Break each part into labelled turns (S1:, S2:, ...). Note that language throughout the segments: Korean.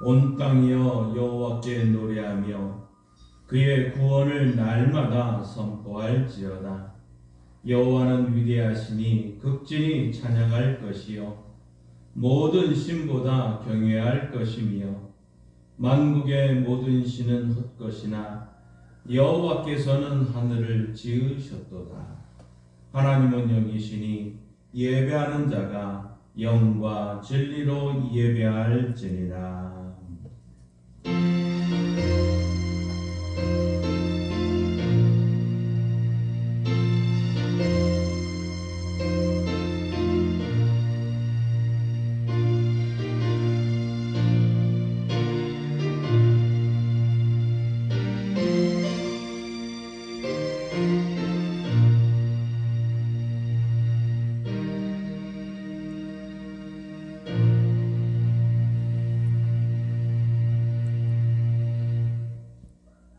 S1: 온 땅이여 여호와께 노래하며 그의 구원을 날마다 선포할지어다. 여호와는 위대하시니 극진히 찬양할 것이요 모든 신보다 경외할 것이며 만국의 모든 신은 헛것이나 여호와께서는 하늘을 지으셨도다. 하나님은 영이시니 예배하는 자가 영과 진리로 예배할지니라.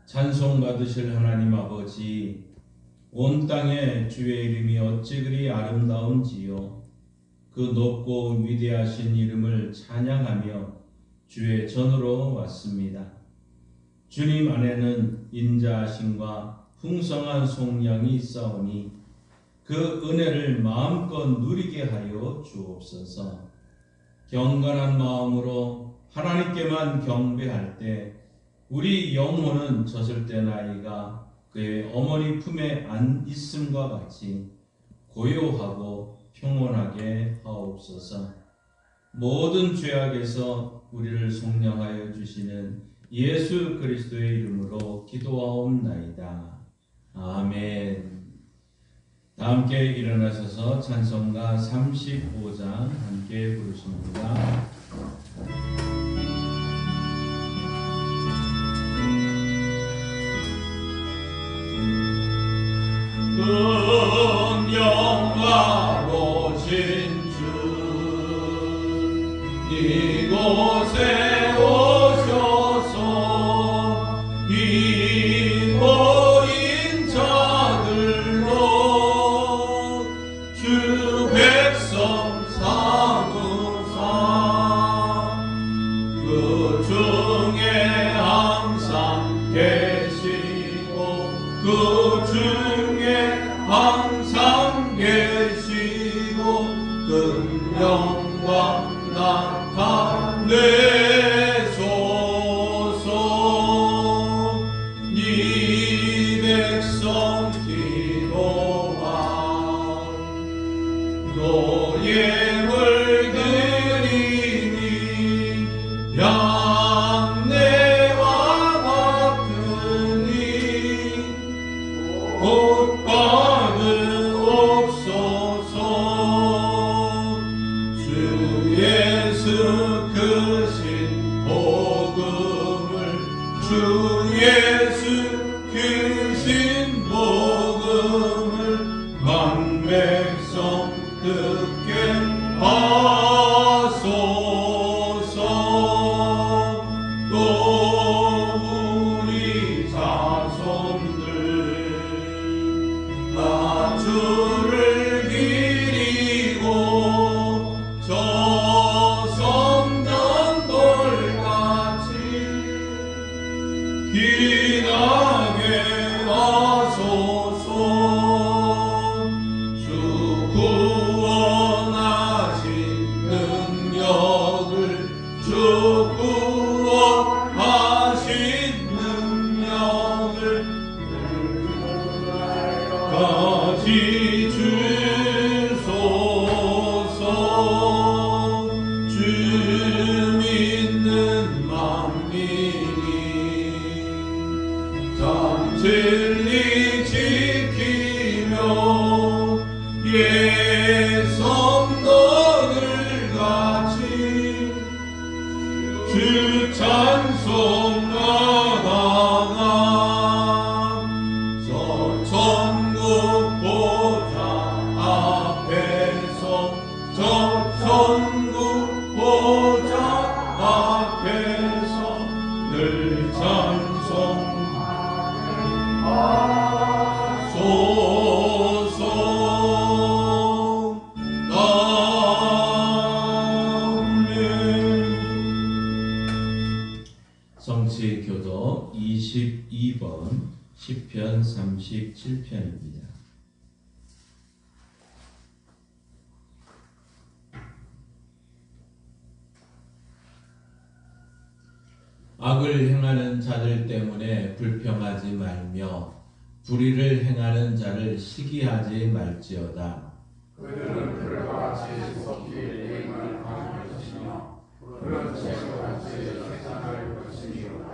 S1: 찬송 받으실 하나님 아버지, 온 땅에 주의 이름이 어찌 그리 아름다운지요. 그 높고 위대하신 이름을 찬양하며 주의 전으로 왔습니다. 주님 안에는 인자하심과 풍성한 속량이 있사오니 그 은혜를 마음껏 누리게 하여 주옵소서. 경건한 마음으로 하나님께만 경배할 때 우리 영혼은 젖을 때 나이가 그의 어머니 품에 안 있음과 같이 고요하고 평온하게 하옵소서. 모든 죄악에서 우리를 속량하여 주시는 예수 그리스도의 이름으로 기도하옵나이다. 아멘. 다 함께 일어나셔서 찬송가 35장 함께 부르십니다. 영화로우신 주 이곳에 오셔서 이 어린 자들로 주 백성 삼으사 그 중에 항상 계시고 그 중에 항상 계시고 그 영광 나타내소서. 이 백성 기도하 노예물 드리니 양내와 같으니 받으옵소서. 주 예수 크신 복음을 주 예수 크신 복음을 만 백성 듣게 하소서. 또 우리 자손들 주를 기리고 저 성전 돌같이 귀하게 하소서. 주 구원하신 능력을 주 구원하신 능력을 가지 주소서. 주 믿는 만민이 참 진리 지키며 예 성도들 같이 주 찬송하다가 천국 보좌 앞에서 저 천국 보좌 앞에서 늘 찬송하소서. 아멘.
S2: 2번 시편 37편입니다. 악을 행하는 자들 때문에 불평하지 말며 불의를 행하는 자를 시기하지 말지어다.
S3: 그들은 불과 같이 섞일 예임을 가질 것이며 푸른 채소같이 생산할 것이니라.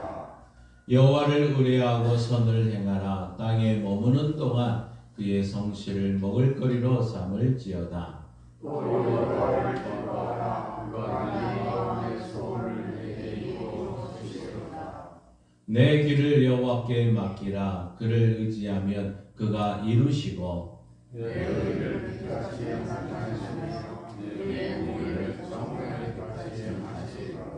S2: 여호와를 의뢰하고 선을 행하라. 땅에 머무는 동안 그의 성실을 먹을거리로 삼을지어다.
S3: 또 여호와를 기뻐하라. 그가 네 마음의 소원을 내게 이루어 주시리라.
S2: 내 길을 여호와께 맡기라. 그를 의지하면 그가 이루시고
S3: 내 의를 빛같이 행하시며 내 공의를 정령같이 행하시리라.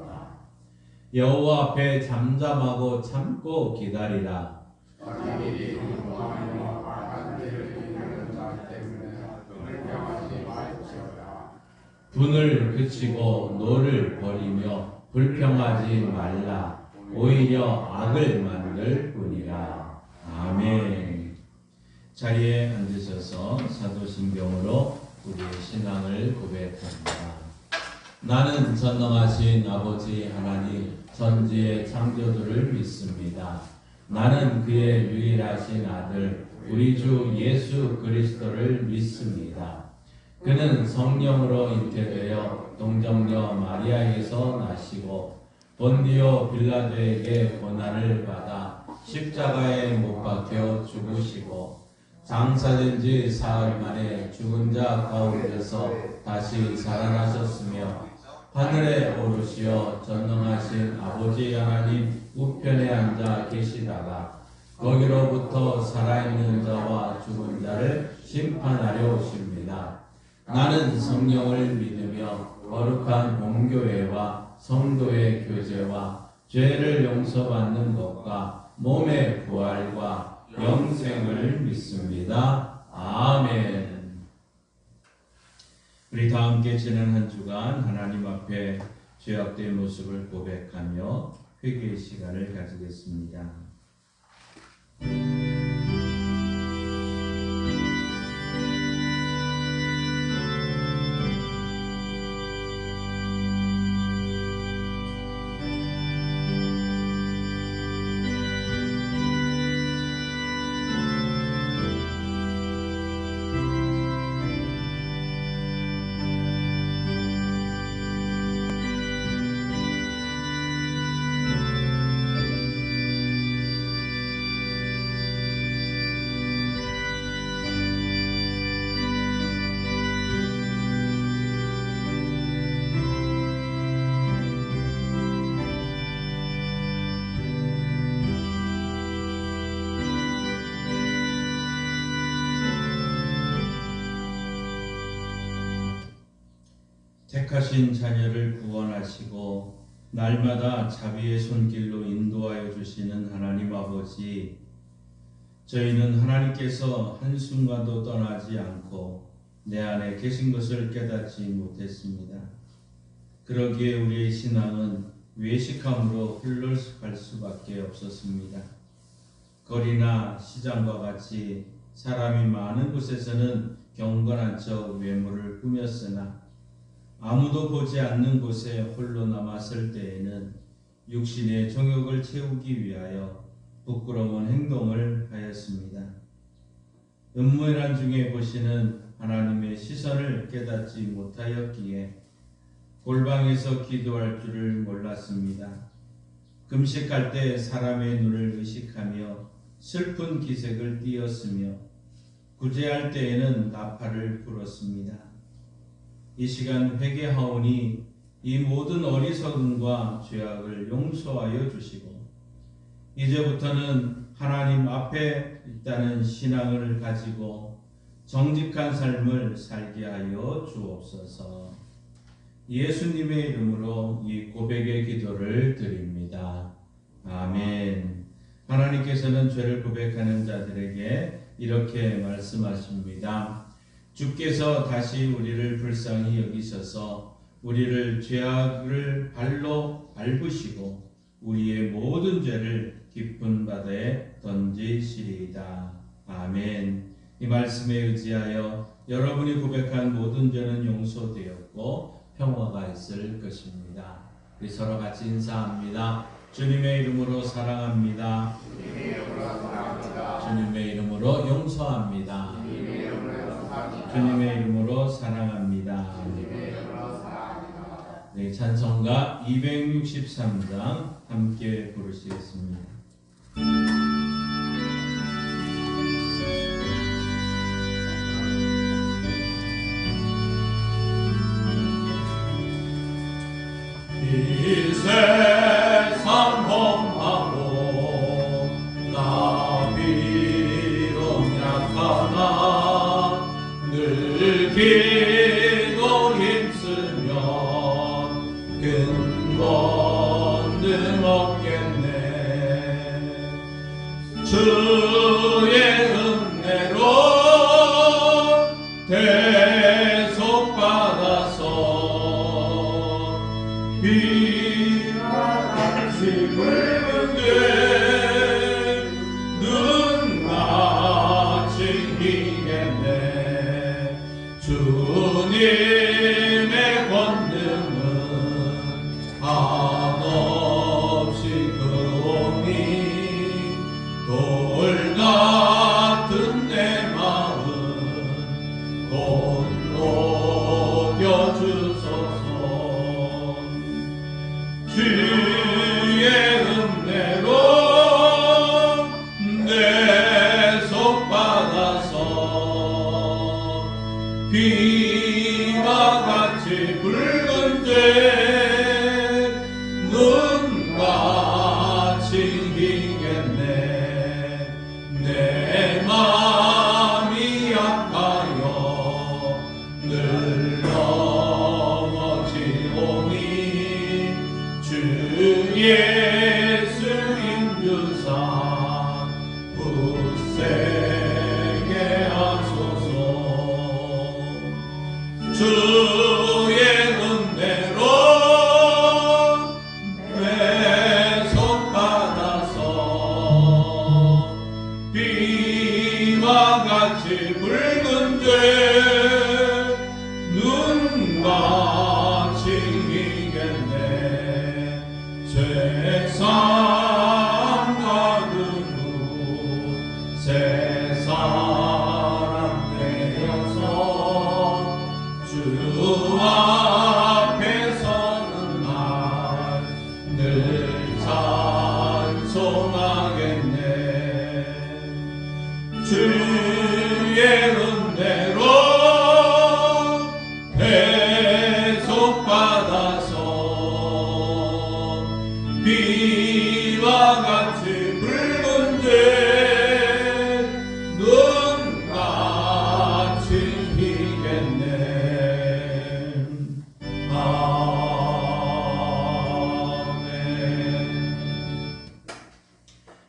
S2: 여호와 앞에 잠잠하고 참고 기다리라.
S3: 자기들이 공방하며 악한 길을 이루는 자 때문에 불평하지 말지어다.
S2: 분을 그치고 노를 버리며 불평하지 말라. 오히려 악을 만들 뿐이라. 아멘. 자리에 앉으셔서 사도신경으로 우리의 신앙을 고백합니다. 나는 전능하신 아버지 하나님 천지의 창조주를 믿습니다. 나는 그의 유일하신 아들 우리 주 예수 그리스도를 믿습니다. 그는 성령으로 잉태되어 동정녀 마리아에게서 나시고 본디오 빌라도에게 고난을 받아 십자가에 못 박혀 죽으시고 장사된 지 사흘 만에 죽은 자 가운데서 다시 살아나셨으며 하늘에 오르시어 전능하신 아버지 하나님 우편에 앉아 계시다가 거기로부터 살아있는 자와 죽은 자를 심판하려 오십니다. 나는 성령을 믿으며 거룩한 공교회와 성도의 교제와 죄를 용서받는 것과 몸의 부활과 영생을 믿습니다. 아멘. 우리 다 함께 지난 한 주간 하나님 앞에 죄악된 모습을 고백하며 회개의 시간을 가지겠습니다. 택하신 자녀를 구원하시고 날마다 자비의 손길로 인도하여 주시는 하나님 아버지, 저희는 하나님께서 한순간도 떠나지 않고 내 안에 계신 것을 깨닫지 못했습니다. 그러기에 우리의 신앙은 외식함으로 흘러갈 수밖에 없었습니다. 거리나 시장과 같이 사람이 많은 곳에서는 경건한 척 외모를 꾸몄으나 아무도 보지 않는 곳에 홀로 남았을 때에는 육신의 정욕을 채우기 위하여 부끄러운 행동을 하였습니다. 음모란 중에 보시는 하나님의 시선을 깨닫지 못하였기에 골방에서 기도할 줄을 몰랐습니다. 금식할 때 사람의 눈을 의식하며 슬픈 기색을 띠었으며 구제할 때에는 나팔을 불었습니다. 이 시간 회개하오니 이 모든 어리석음과 죄악을 용서하여 주시고 이제부터는 하나님 앞에 있다는 신앙을 가지고 정직한 삶을 살게 하여 주옵소서. 예수님의 이름으로 이 고백의 기도를 드립니다. 아멘. 하나님께서는 죄를 고백하는 자들에게 이렇게 말씀하십니다. 주께서 다시 우리를 불쌍히 여기셔서 우리를 죄악을 발로 밟으시고 우리의 모든 죄를 깊은 바다에 던지시리이다. 아멘. 이 말씀에 의지하여 여러분이 고백한 모든 죄는 용서되었고 평화가 있을 것입니다. 우리 서로 같이 인사합니다. 주님의 이름으로 사랑합니다. 주님의 이름으로 용서합니다. 주님의 이름으로 사랑합니다. 네, 찬송가 263장 함께 부르시겠습니다.
S1: 이 세상 험하고 나 비록 약하나 늘 기도 힘쓰면 근본능 없겠네. 주의 은혜로 대속받아서 비와 같이 붉은데 눈같이 희겠네. 주님의 권능은 한없이 크오니 돌 같은 내 마음 곧 녹여주소서. 주의 은혜로 대속받아서 비와 같이 붉은 죄 눈같이 희겠네. 내 마음이 약하여 늘 넘어지오니 주 예수 인주사 굳세게 하소서. 주의 은혜로 대속받아서 비와 같이 붉은 죄 눈같이 희겠네. 세상 가득 새 사람 되어서 주 앞에 서는 날 늘 찬송하겠네. 주의 은혜로 대속받아서 비와 같이 붉은 죄 눈같이 희겠네. 아멘.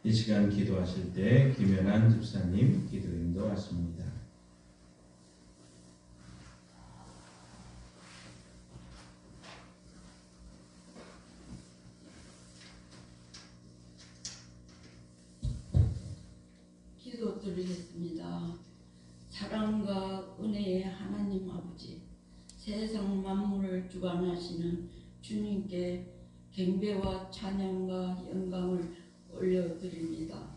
S2: 이 시간 기도하실 때 김연한 집사님 기도 인도하십니다.
S4: 기도드리겠습니다. 사랑과 은혜의 하나님 아버지, 세상 만물을 주관하시는 주님께 경배와 찬양과 영광을 올려드립니다.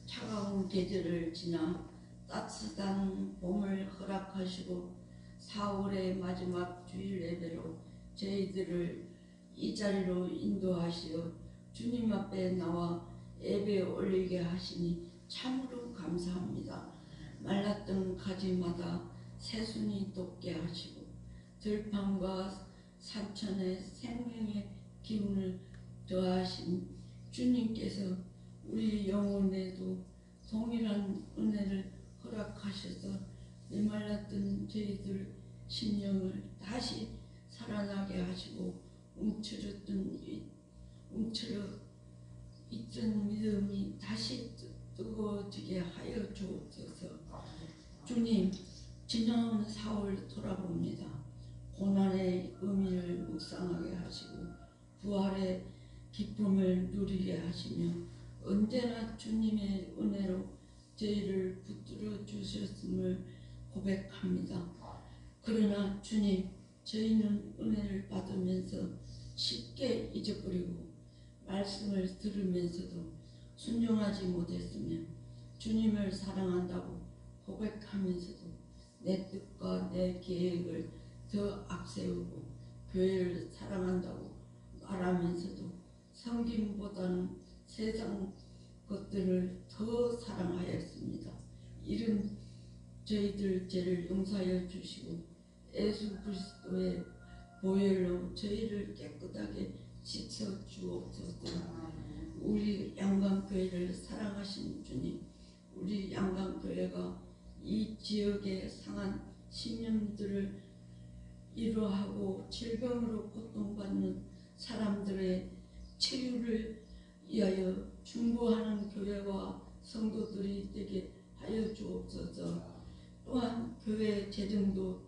S4: 차가운 계절을 지나 따뜻한 봄을 허락하시고 4월의 마지막 주일 예배로 저희들을 이 자리로 인도하시어 주님 앞에 나와 예배 올리게 하시니 참으로 감사합니다. 말랐던 가지마다 새순이 돋게 하시고 들판과 산천에 생명의 기운을 더하신 주님께서 우리 영혼에도 동일한 은혜를 허락하셔서 메말랐던 저희들 심령을 다시 살아나게 하시고 움츠렸던 있던 믿음이 다시 뜨거워지게 하여 주옵소서. 주님, 지난 4월 돌아봅니다. 고난의 의미를 묵상하게 하시고 부활의 기쁨을 누리게 하시며 언제나 주님의 은혜로 저희를 붙들어 주셨음을 고백합니다. 그러나 주님, 저희는 은혜를 받으면서 쉽게 잊어버리고 말씀을 들으면서도 순종하지 못했으며 주님을 사랑한다고 고백하면서도 내 뜻과 내 계획을 더 앞세우고 교회를 사랑한다고 말하면서도 섬김보다는 세상 것들을 더 사랑하였습니다. 이런 저희들 죄를 용서하여 주시고 예수 그리스도의 보혈로 저희를 깨끗하게 씻어 주옵소서. 우리 양강교회를 사랑하신 주님, 우리 양강교회가 이 지역의 상한 신념들을 위로하고 질병으로 고통받는 사람들의 치유를 위하여 중보하는 교회와 성도들이 되게 하여 주옵소서. 또한 교회 재정도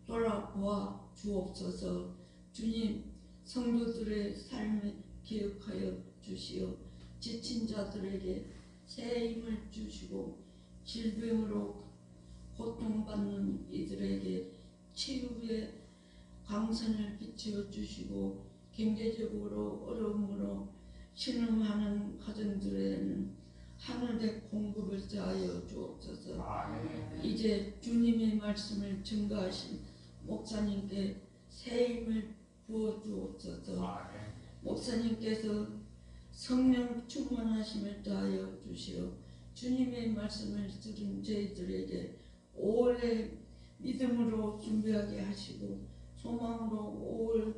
S4: 돌아보아 주옵소서. 주님, 성도들의 삶을 기억하여 주시어 지친 자들에게 새 힘을 주시고 질병으로 고통받는 이들에게 치유의 광선을 비추어 주시고 경제적으로 어려움으로 신음하는 가정들에는 하늘의 공급을 더하여 주옵소서. 이제 주님의 말씀을 증거하신 목사님께 새 힘을 부어 주옵소서. 목사님께서 성령 충만하심을 더하여 주시어 주님의 말씀을 들은 저희들에게 오래 믿음으로 준비하게 하시고 소망으로 오래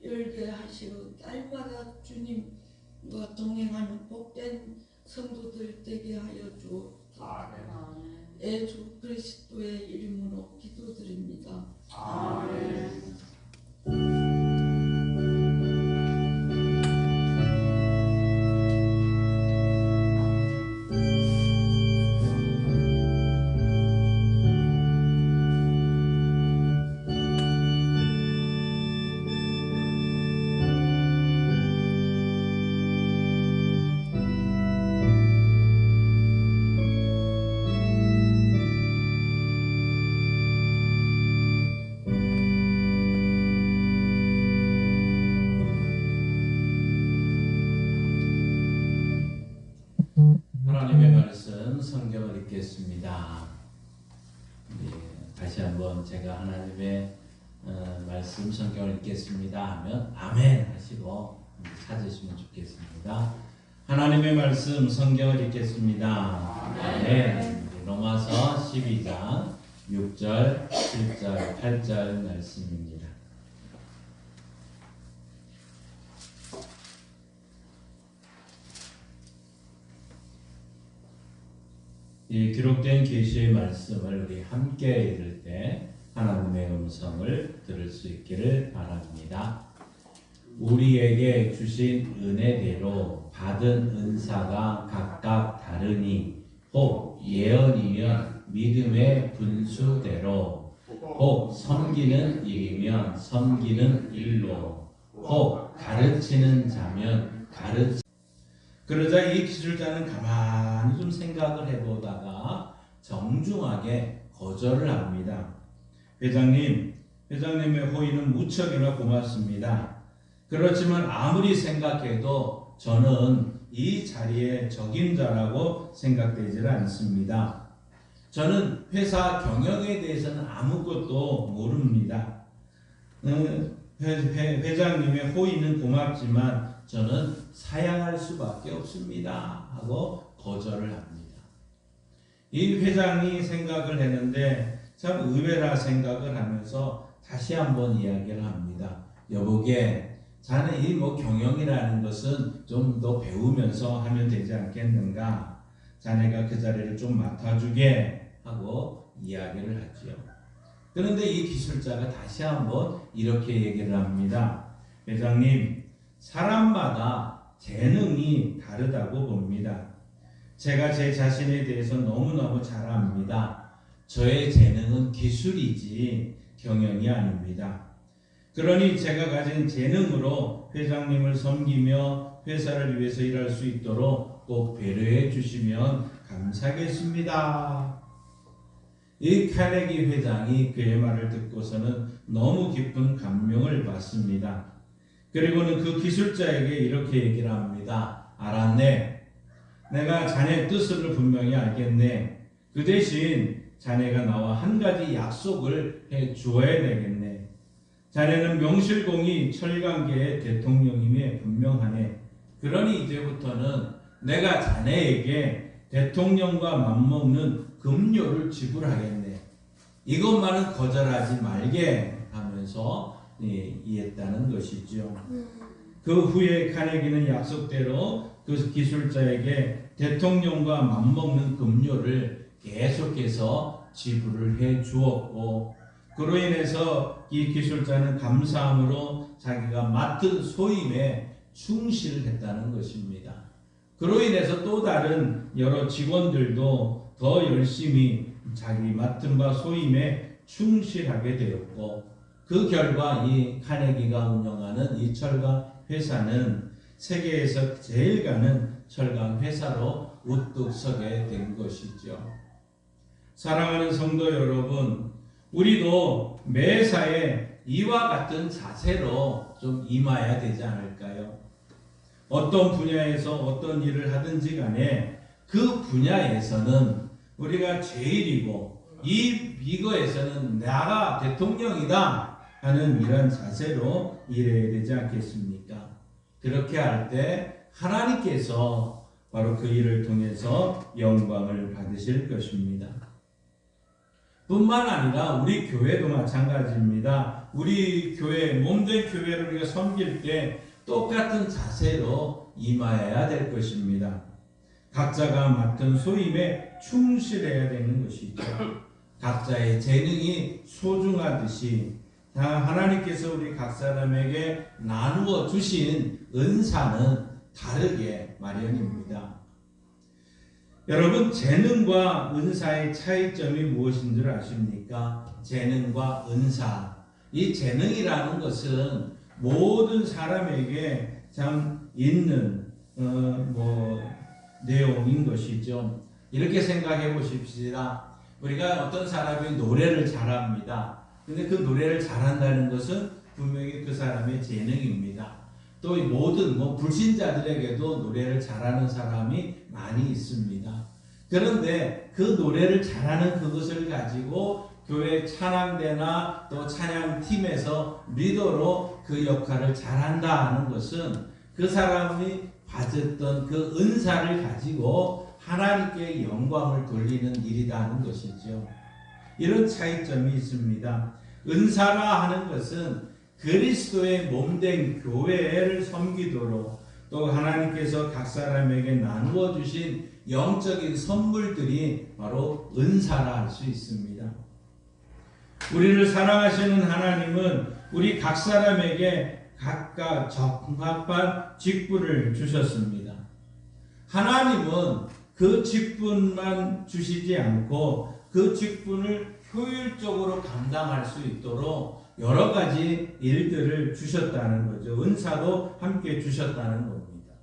S4: 열게 하시어 날마다 주님과 동행하는 복된 성도들 되게 하여 주옵소서. 예수 그리스도의 이름으로 기도드립니다. 아멘.
S2: 하나님의 말씀 성경을 읽겠습니다. 다시 한번 제가 하나님의 말씀 성경을 읽겠습니다 하면 아멘 하시고 찾으시면 좋겠습니다. 하나님의 말씀 성경을 읽겠습니다. 아멘. 로마서 12장 6절, 7절, 8절 말씀입니다. 이 기록된 계시의 말씀을 우리 함께 읽을 때 하나님의 음성을 들을 수 있기를 바랍니다. 우리에게 주신 은혜대로 받은 은사가 각각 다르니 혹 예언이면 믿음의 분수대로, 혹 섬기는 일이면 섬기는 일로, 혹 가르치는 자면 그러자 이 기술자는 가만히 좀 생각을 해보다가 정중하게 거절을 합니다. 회장님의 호의는 무척이나 고맙습니다. 그렇지만 아무리 생각해도 저는 이 자리의 적임자라고 생각되질 않습니다. 저는 회사 경영에 대해서는 아무것도 모릅니다. 회장님의 호의는 고맙지만 저는 사양할 수밖에 없습니다 하고 거절을 합니다. 이 회장이 생각을 했는데 참 의외라 생각을 하면서 다시 한번 이야기를 합니다. 여보게, 자네 이 경영이라는 것은 좀 더 배우면서 하면 되지 않겠는가? 자네가 그 자리를 좀 맡아주게 하고 이야기를 하지요. 그런데 이 기술자가 다시 한번 이렇게 얘기를 합니다. 회장님, 사람마다 재능이 다르다고 봅니다. 제가 제 자신에 대해서 너무너무 잘 압니다. 저의 재능은 기술이지 경영이 아닙니다. 그러니 제가 가진 재능으로 회장님을 섬기며 회사를 위해서 일할 수 있도록 꼭 배려해 주시면 감사하겠습니다. 이 카네기 회장이 그의 말을 듣고서는 너무 깊은 감명을 받습니다. 그리고는 그 기술자에게 이렇게 얘기를 합니다. 알았네. 내가 자네 뜻을 분명히 알겠네. 그 대신 자네가 나와 한 가지 약속을 해 주어야 되겠네. 자네는 명실공히 철강계의 대통령임에 분명하네. 그러니 이제부터는 내가 자네에게 대통령과 맞먹는 급료를 지불하겠네. 이것만은 거절하지 말게 하면서 이했다는 것이죠. 그 후에 카네기는 약속대로 그 기술자에게 대통령과 맞먹는 급료를 계속해서 지불을 해 주었고, 그로 인해서 이 기술자는 감사함으로 자기가 맡은 소임에 충실했다는 것입니다. 그로 인해서 또 다른 여러 직원들도 더 열심히 자기 맡은 바 소임에 충실하게 되었고, 그 결과 이 카네기가 운영하는 이 철강 회사는 세계에서 제일 가는 철강 회사로 우뚝 서게 된 것이죠. 사랑하는 성도 여러분, 우리도 매사에 이와 같은 자세로 좀 임해야 되지 않을까요? 어떤 분야에서 어떤 일을 하든지 간에 그 분야에서는 우리가 제일이고, 이거에서는 내가 대통령이다 하는 이런 자세로 일해야 되지 않겠습니까? 그렇게 할 때 하나님께서 바로 그 일을 통해서 영광을 받으실 것입니다. 뿐만 아니라 우리 교회도 마찬가지입니다. 우리 교회, 몸된 교회를 우리가 섬길 때 똑같은 자세로 임해야 될 것입니다. 각자가 맡은 소임에 충실해야 되는 것이죠. 각자의 재능이 소중하듯이 하나님께서 우리 각 사람에게 나누어 주신 은사는 다르게 마련입니다. 여러분, 재능과 은사의 차이점이 무엇인 줄 아십니까? 재능과 은사. 이 재능이라는 것은 모든 사람에게 참 있는 내용인 것이죠. 이렇게 생각해 보십시다. 우리가 어떤 사람이 노래를 잘합니다. 근데 그 노래를 잘한다는 것은 분명히 그 사람의 재능입니다. 또 모든 불신자들에게도 노래를 잘하는 사람이 많이 있습니다. 그런데 그 노래를 잘하는 그것을 가지고 교회 찬양대나 또 찬양팀에서 리더로 그 역할을 잘한다 하는 것은 그 사람이 받았던 그 은사를 가지고 하나님께 영광을 돌리는 일이라는 것이죠. 이런 차이점이 있습니다. 은사라 하는 것은 그리스도의 몸된 교회를 섬기도록, 또 하나님께서 각 사람에게 나누어 주신 영적인 선물들이 바로 은사라 할 수 있습니다. 우리를 사랑하시는 하나님은 우리 각 사람에게 각각 적합한 직분을 주셨습니다. 하나님은 그 직분만 주시지 않고 그 직분을 효율적으로 감당할 수 있도록 여러 가지 일들을 주셨다는 거죠. 은사도 함께 주셨다는 겁니다.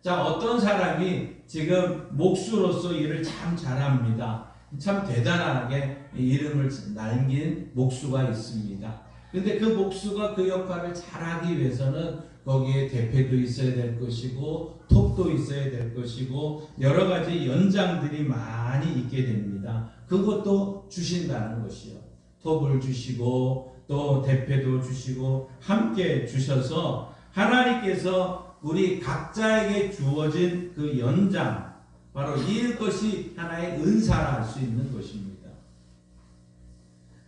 S2: 자, 어떤 사람이 지금 목수로서 일을 참 잘합니다. 참 대단하게 이름을 남긴 목수가 있습니다. 근데 그 목수가 그 역할을 잘하기 위해서는 거기에 대패도 있어야 될 것이고 톱도 있어야 될 것이고 여러 가지 연장들이 많이 있게 됩니다. 그것도 주신다는 것이요. 톱을 주시고 또 대패도 주시고 함께 주셔서 하나님께서 우리 각자에게 주어진 그 연장, 바로 이것이 하나의 은사라 할 수 있는 것입니다.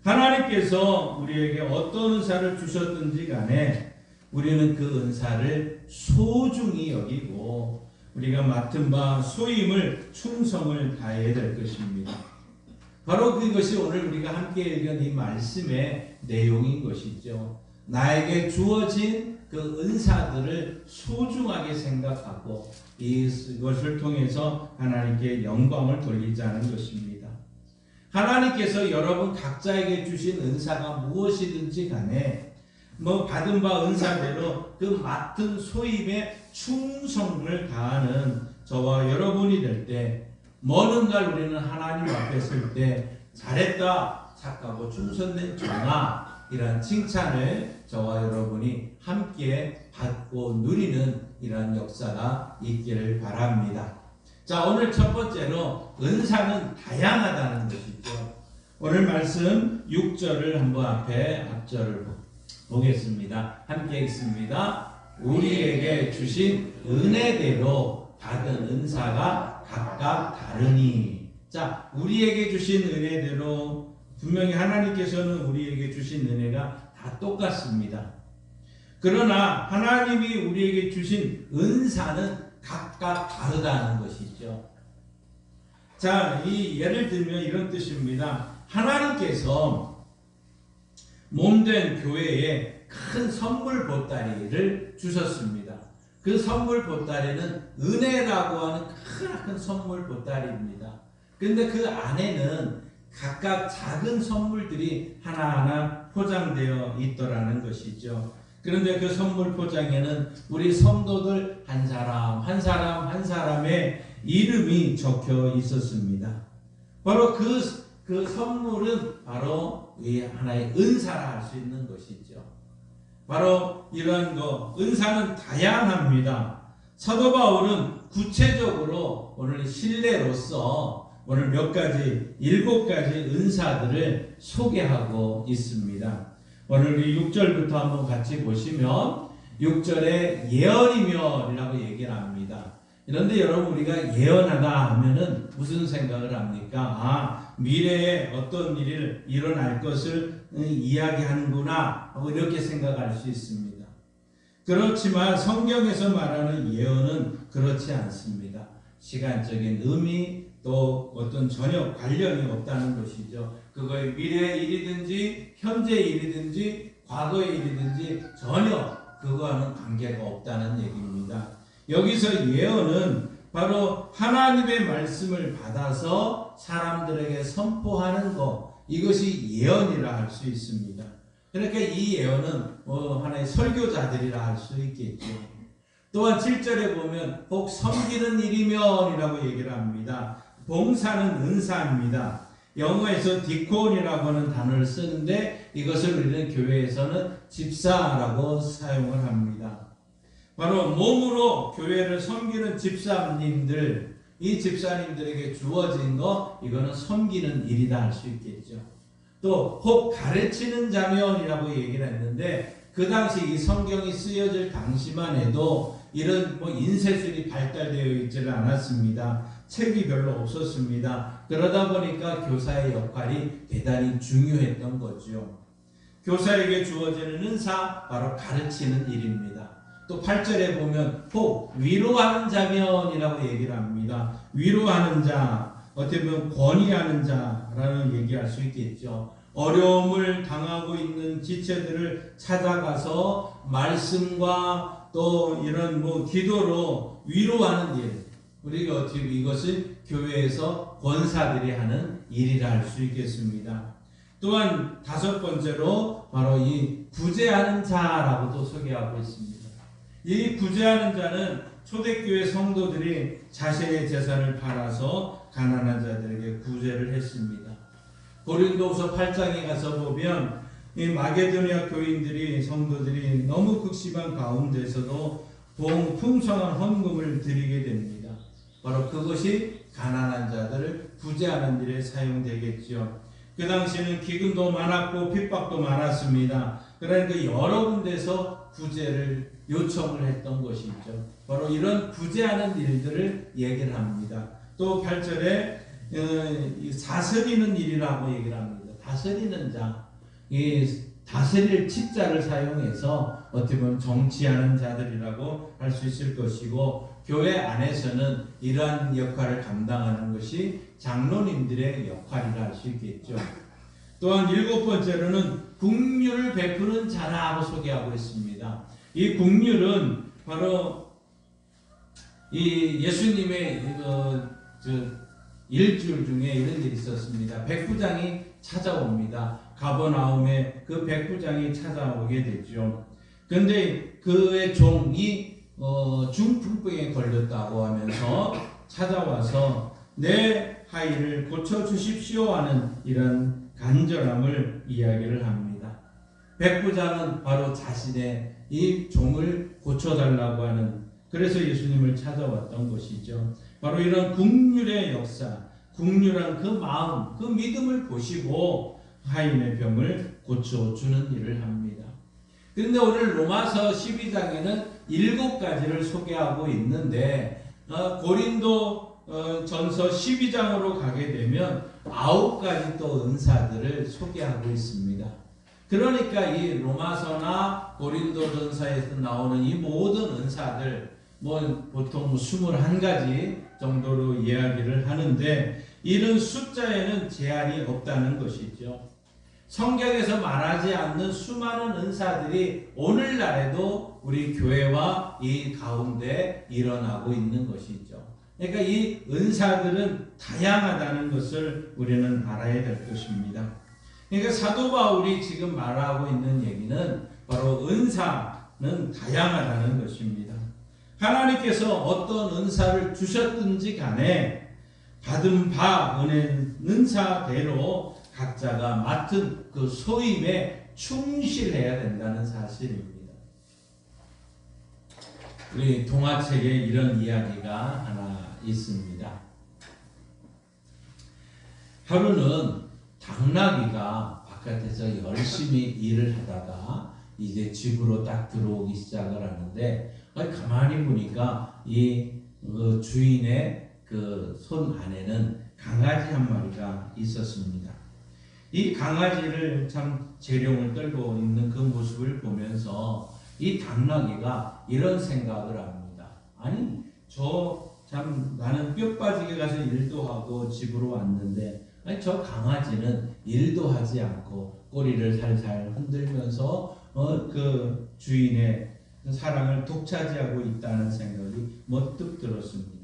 S2: 하나님께서 우리에게 어떤 은사를 주셨든지 간에 우리는 그 은사를 소중히 여기고 우리가 맡은 바 소임을 충성을 다해야 될 것입니다. 바로 그것이 오늘 우리가 함께 읽은 이 말씀의 내용인 것이죠. 나에게 주어진 그 은사들을 소중하게 생각하고 이것을 통해서 하나님께 영광을 돌리자는 것입니다. 하나님께서 여러분 각자에게 주신 은사가 무엇이든지 간에 받은 바 은사대로 그 맡은 소임에 충성을 다하는 저와 여러분이 될 때 뭐는가 우리는 하나님 앞에 설 때 잘했다, 착하고 충성된 종아 이런 칭찬을 저와 여러분이 함께 받고 누리는 이런 역사가 있기를 바랍니다. 자, 오늘 첫 번째로 은사는 다양하다는 것이죠. 오늘 말씀 6절을 한번 앞절을 보겠습니다. 함께 읽습니다. 우리에게 주신 은혜대로 받은 은사가 각각 다르니. 자, 우리에게 주신 은혜대로 분명히 하나님께서는 우리에게 주신 은혜가 다 똑같습니다. 그러나 하나님이 우리에게 주신 은사는 각각 다르다는 것이죠. 자, 이 예를 들면 이런 뜻입니다. 하나님께서 몸된 교회에 큰 선물 보따리를 주셨습니다. 그 선물 보따리는 은혜라고 하는 큰 선물 보따리입니다. 근데 그 안에는 각각 작은 선물들이 하나하나 포장되어 있더라는 것이죠. 그런데 그 선물 포장에는 우리 성도들 한 사람 한 사람의 이름이 적혀 있었습니다. 바로 그 선물은 바로 이 하나의 은사라 할 수 있는 것이죠. 바로 이런 은사는 다양합니다. 사도 바울은 구체적으로 오늘 신뢰로서 오늘 7가지 은사들을 소개하고 있습니다. 오늘 이 6절부터 한번 같이 보시면 6절에 예언이며라고 얘기를 합니다. 그런데 여러분 우리가 예언하다 하면은 무슨 생각을 합니까? 미래에 어떤 일이 일어날 것을 이야기하는구나 하고 이렇게 생각할 수 있습니다. 그렇지만 성경에서 말하는 예언은 그렇지 않습니다. 시간적인 의미 또 어떤 전혀 관련이 없다는 것이죠. 그거의 미래의 일이든지 현재의 일이든지 과거의 일이든지 전혀 그거와는 관계가 없다는 얘기입니다. 여기서 예언은 바로 하나님의 말씀을 받아서 사람들에게 선포하는 것, 이것이 예언이라 할 수 있습니다. 그러니까 이 예언은 하나의 설교자들이라 할 수 있겠죠. 또한 7절에 보면 복 섬기는 일이면이라고 얘기를 합니다. 봉사는 은사입니다. 영어에서 디콘이라고 하는 단어를 쓰는데 이것을 우리는 교회에서는 집사라고 사용을 합니다. 바로 몸으로 교회를 섬기는 집사님들, 이 집사님들에게 주어진 거, 이거는 섬기는 일이다 할 수 있겠죠. 또 혹 가르치는 자면이라고 얘기를 했는데 그 당시 이 성경이 쓰여질 당시만 해도 이런 인쇄술이 발달되어 있지를 않았습니다. 책이 별로 없었습니다. 그러다 보니까 교사의 역할이 대단히 중요했던 거죠. 교사에게 주어지는 은사, 바로 가르치는 일입니다. 또 8절에 보면 혹 위로하는 자면이라고 얘기를 합니다. 위로하는 자, 어떻게 보면 권위하는 자라는 얘기할 수 있겠죠. 어려움을 당하고 있는 지체들을 찾아가서 말씀과 또 이런 기도로 위로하는 일, 우리가 어떻게 이것을 교회에서 권사들이 하는 일이라 할 수 있겠습니다. 또한 5번째로 바로 이 구제하는 자라고도 소개하고 있습니다. 이 구제하는 자는 초대교회 성도들이 자신의 재산을 팔아서 가난한 자들에게 구제를 했습니다. 고린도후서 8장에 가서 보면 이 마게도니아 교인들이 성도들이 너무 극심한 가운데서도 풍성한 헌금을 드리게 됩니다. 바로 그것이 가난한 자들을 구제하는 일에 사용되겠죠. 그 당시에는 기근도 많았고 핍박도 많았습니다. 그러니까 여러 군데서 구제를 요청을 했던 것이죠. 바로 이런 구제하는 일들을 얘기를 합니다. 또 8절에 다스리는 일이라고 얘기를 합니다. 다스리는 자, 이 다스릴 치자를 사용해서 어떻게 보면 정치하는 자들이라고 할 수 있을 것이고, 교회 안에서는 이러한 역할을 감당하는 것이 장로님들의 역할이라 할 수 있겠죠. 또한 7번째로는 국률을 베푸는 자라고 소개하고 있습니다. 이 국률은 바로 이 예수님의 일주일 중에 이런 일이 있었습니다. 백부장이 찾아옵니다. 가버나움에 그 백부장이 찾아오게 되죠. 그런데 그의 종이 중풍병에 걸렸다고 하면서 찾아와서 내 아이를 고쳐주십시오 하는 이런 간절함을 이야기를 합니다. 백부자는 바로 자신의 이 종을 고쳐달라고 하는, 그래서 예수님을 찾아왔던 것이죠. 바로 이런 긍휼의 역사, 긍휼한 그 마음, 그 믿음을 보시고 하인의 병을 고쳐주는 일을 합니다. 그런데 오늘 로마서 12장에는 7가지를 소개하고 있는데 고린도 전서 12장으로 가게 되면 9가지 또 은사들을 소개하고 있습니다. 그러니까 이 로마서나 고린도 전서에서 나오는 이 모든 은사들 보통 21가지 정도로 이야기를 하는데 이런 숫자에는 제한이 없다는 것이죠. 성경에서 말하지 않는 수많은 은사들이 오늘날에도 우리 교회와 이 가운데 일어나고 있는 것이죠. 그러니까 이 은사들은 다양하다는 것을 우리는 알아야 될 것입니다. 그러니까 사도 바울이 지금 말하고 있는 얘기는 바로 은사는 다양하다는 것입니다. 하나님께서 어떤 은사를 주셨든지 간에 받은 바 은사대로 각자가 맡은 그 소임에 충실해야 된다는 사실입니다. 우리 동화책에 이런 이야기가 하나 있습니다. 하루는 당나귀가 바깥에서 열심히 일을 하다가 이제 집으로 딱 들어오기 시작을 하는데 가만히 보니까 이 주인의 그 손 안에는 강아지 한 마리가 있었습니다. 이 강아지를 참 재롱을 떨고 있는 그 모습을 보면서 이 당나귀가 이런 생각을 합니다. 아니 참 나는 뼈 빠지게 가서 일도 하고 집으로 왔는데 아니 저 강아지는 일도 하지 않고 꼬리를 살살 흔들면서 그 주인의 사랑을 독차지하고 있다는 생각이 문득 들었습니다.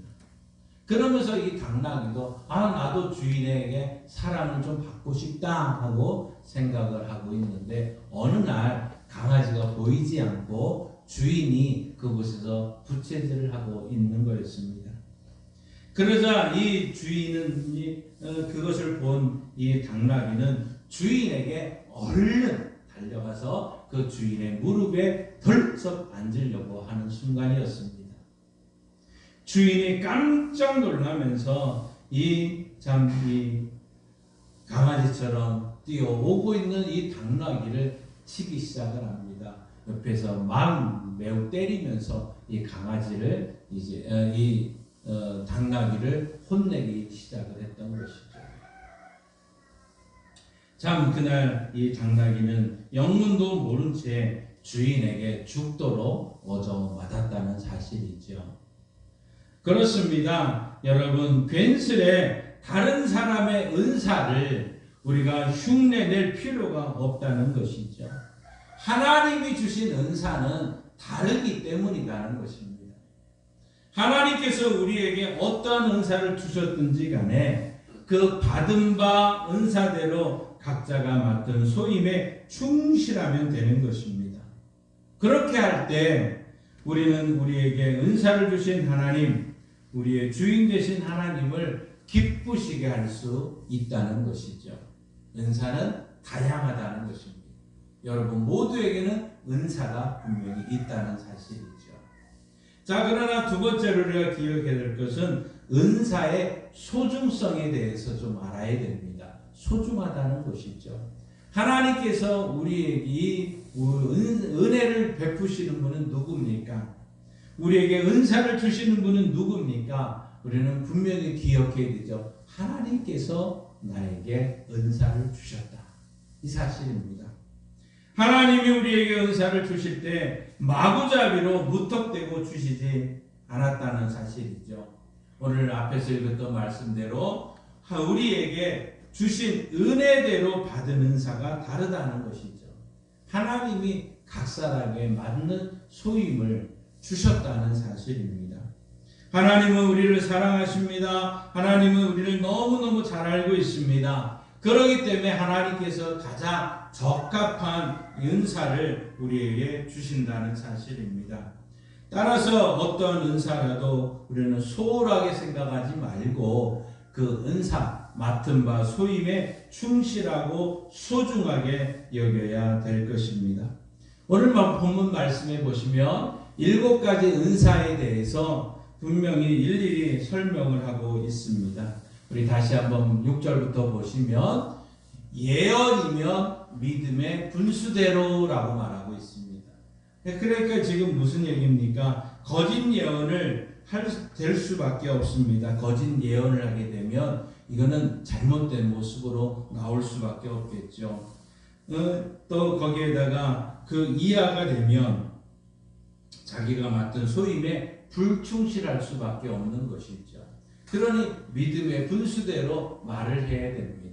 S2: 그러면서 이 당나귀도 나도 주인에게 사랑을 좀 받고 싶다 하고 생각을 하고 있는데 어느 날 강아지가 보이지 않고 주인이 그곳에서 부채질을 하고 있는 거였습니다. 그러자 이 주인은 그것을 본 이 당나귀는 주인에게 얼른 달려가서 그 주인의 무릎에 덜썩 앉으려고 하는 순간이었습니다. 주인이 깜짝 놀라면서 이 강아지처럼 뛰어오고 있는 이 당나귀를 치기 시작을 합니다. 옆에서 매우 때리면서 이 강아지를 당나귀를 혼내기 시작을 했던 것이죠. 참 그날 이 당나귀는 영문도 모른 채 주인에게 죽도록 얻어맞았다는 사실이죠. 그렇습니다. 여러분, 괜스레 다른 사람의 은사를 우리가 흉내낼 필요가 없다는 것이죠. 하나님이 주신 은사는 다르기 때문이라는 것입니다. 하나님께서 우리에게 어떠한 은사를 주셨든지 간에 그 받은 바 은사대로 각자가 맡은 소임에 충실하면 되는 것입니다. 그렇게 할 때 우리는 우리에게 은사를 주신 하나님, 우리의 주인 되신 하나님을 기쁘시게 할 수 있다는 것이죠. 은사는 다양하다는 것입니다. 여러분 모두에게는 은사가 분명히 있다는 사실이죠. 자, 그러나 두 번째로 우리가 기억해야 될 것은 은사의 소중성에 대해서 좀 알아야 됩니다. 소중하다는 것이죠. 하나님께서 우리에게 이 은혜를 베푸시는 분은 누굽니까? 우리에게 은사를 주시는 분은 누굽니까? 우리는 분명히 기억해야 되죠. 하나님께서 나에게 은사를 주셨다. 이 사실입니다. 하나님이 우리에게 은사를 주실 때 마구잡이로 무턱대고 주시지 않았다는 사실이죠. 오늘 앞에서 읽었던 말씀대로 우리에게 주신 은혜대로 받은 은사가 다르다는 것이죠. 하나님이 각 사람에 맞는 소임을 주셨다는 사실입니다. 하나님은 우리를 사랑하십니다. 하나님은 우리를 너무너무 잘 알고 있습니다. 그렇기 때문에 하나님께서 가장 적합한 은사를 우리에게 주신다는 사실입니다. 따라서 어떤 은사라도 우리는 소홀하게 생각하지 말고 그 은사 맡은 바 소임에 충실하고 소중하게 여겨야 될 것입니다. 오늘 본문 말씀에 보시면 7가지 은사에 대해서 분명히 일일이 설명을 하고 있습니다. 우리 다시 한번 6절부터 보시면 예언이면 믿음의 분수대로라고 말하고 있습니다. 그러니까 지금 무슨 얘기입니까? 거짓 예언을 될 수밖에 없습니다. 거짓 예언을 하게 되면 이거는 잘못된 모습으로 나올 수밖에 없겠죠. 또 거기에다가 그 이하가 되면 자기가 맡은 소임에 불충실할 수밖에 없는 것이죠. 그러니 믿음의 분수대로 말을 해야 됩니다.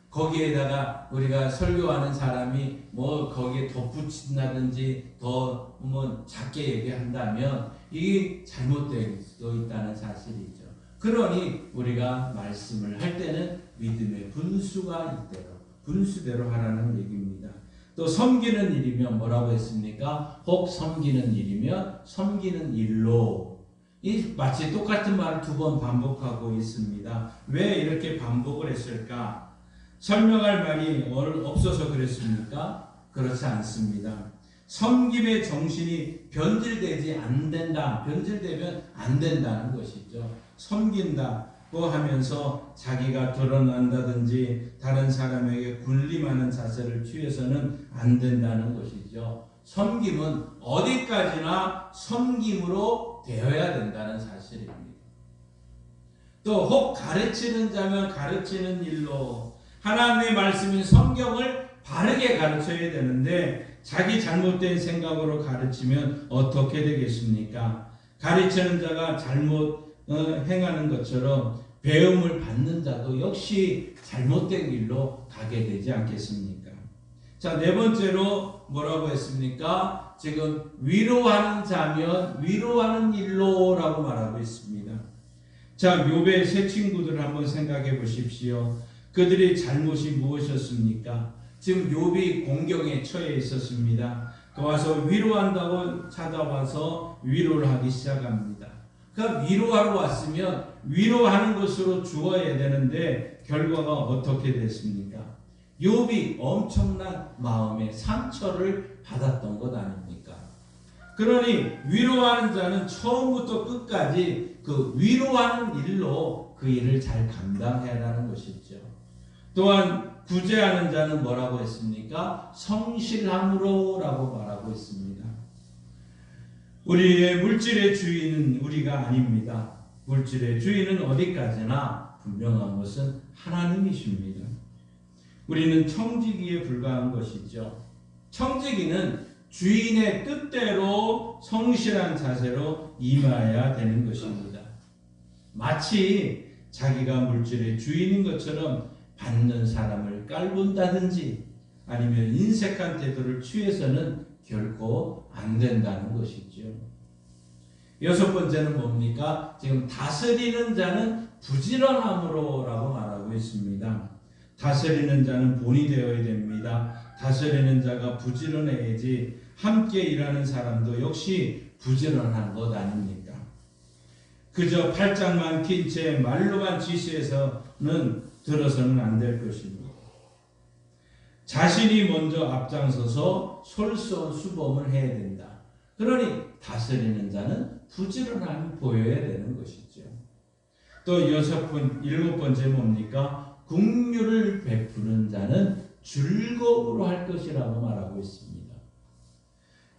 S2: 거기에다가 우리가 설교하는 사람이 뭐 거기에 덧붙인다든지 더 뭐 작게 얘기한다면 이게 잘못될 수도 있다는 사실이죠. 그러니 우리가 말씀을 할 때는 믿음의 분수가 이대로 분수대로 하라는 얘기입니다. 또 섬기는 일이면 뭐라고 했습니까? 혹 섬기는 일이면 섬기는 일로. 이 마치 똑같은 말을 2번 반복하고 있습니다. 왜 이렇게 반복을 했을까? 설명할 말이 없어서 그랬습니까? 그렇지 않습니다. 섬김의 정신이 변질되지 안 된다. 변질되면 안 된다는 것이죠. 섬긴다고 하면서 자기가 드러난다든지 다른 사람에게 군림하는 자세를 취해서는 안 된다는 것이죠. 섬김은 어디까지나 섬김으로 되어야 된다는 사실입니다. 또 혹 가르치는 자면 가르치는 일로. 하나님의 말씀인 성경을 바르게 가르쳐야 되는데 자기 잘못된 생각으로 가르치면 어떻게 되겠습니까? 가르치는 자가 잘못 행하는 것처럼 배움을 받는 자도 역시 잘못된 길로 가게 되지 않겠습니까? 자, 4번째로 뭐라고 했습니까? 지금 위로하는 자면 위로하는 일로라고 말하고 있습니다. 자, 욥의 세 친구들을 한번 생각해 보십시오. 그들의 잘못이 무엇이었습니까? 지금 욥이 공경에 처해 있었습니다. 와서 위로한다고 찾아와서 위로를 하기 시작합니다. 그러니까 위로하러 왔으면 위로하는 것으로 주어야 되는데 결과가 어떻게 됐습니까? 욥이 엄청난 마음의 상처를 받았던 것 아닙니까? 그러니 위로하는 자는 처음부터 끝까지 그 위로하는 일로 그 일을 잘 감당해야 하는 것이죠. 또한 구제하는 자는 뭐라고 했습니까? 성실함으로라고 말하고 있습니다. 우리의 물질의 주인은 우리가 아닙니다. 물질의 주인은 어디까지나 분명한 것은 하나님이십니다. 우리는 청지기에 불과한 것이죠. 청지기는 주인의 뜻대로 성실한 자세로 임해야 되는 것입니다. 마치 자기가 물질의 주인인 것처럼 받는 사람을 깔본다든지 아니면 인색한 태도를 취해서는 결코 안 된다는 것이죠. 6번째는 뭡니까? 지금 다스리는 자는 부지런함으로라고 말하고 있습니다. 다스리는 자는 본이 되어야 됩니다. 다스리는 자가 부지런해야지 함께 일하는 사람도 역시 부지런한 것 아닙니까? 그저 팔짱만 낀 채 말로만 지시해서는 들어서는 안 될 것입니다. 자신이 먼저 앞장서서 솔선수범을 해야 된다. 그러니 다스리는 자는 부지런함을 보여야 되는 것이죠. 또 7번째 뭡니까? 긍휼을 베푸는 자는 즐거움으로 할 것이라고 말하고 있습니다.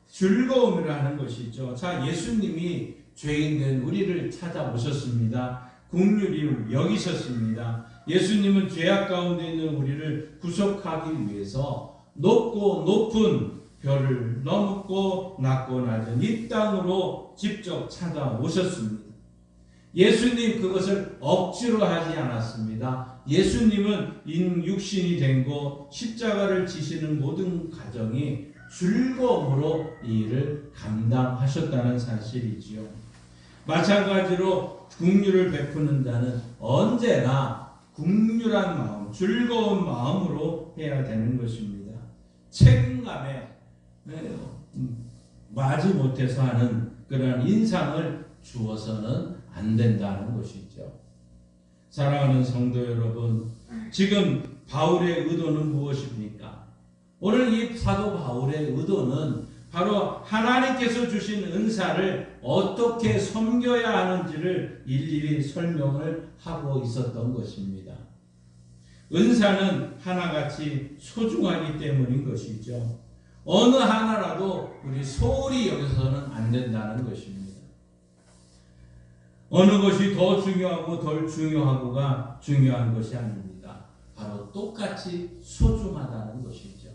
S2: 즐거움이라 하는 것이죠. 자, 예수님이 죄인된 우리를 찾아오셨습니다. 긍휼히 여기셨습니다. 예수님은 죄악 가운데 있는 우리를 구속하기 위해서 높고 높은 별을 넘고 낮고 낮은 이 땅으로 직접 찾아오셨습니다. 예수님 그것을 억지로 하지 않았습니다. 예수님은 육신이 된 거 십자가를 지시는 모든 과정이 즐거움으로 이 일을 감당하셨다는 사실이지요. 마찬가지로 긍휼을 베푸는 자는 언제나 긍휼한 마음, 즐거운 마음으로 해야 되는 것입니다. 책임감에 마지 못해서 하는 그런 인상을 주어서는 안 된다는 것이죠. 사랑하는 성도 여러분, 지금 바울의 의도는 무엇입니까? 오늘 이 사도 바울의 의도는 바로 하나님께서 주신 은사를 어떻게 섬겨야 하는지를 일일이 설명을 하고 있었던 것입니다. 은사는 하나같이 소중하기 때문인 것이죠. 어느 하나라도 우리 소홀히 여기서는 안 된다는 것입니다. 어느 것이 더 중요하고 덜 중요하고가 중요한 것이 아닙니다. 바로 똑같이 소중하다는 것이죠.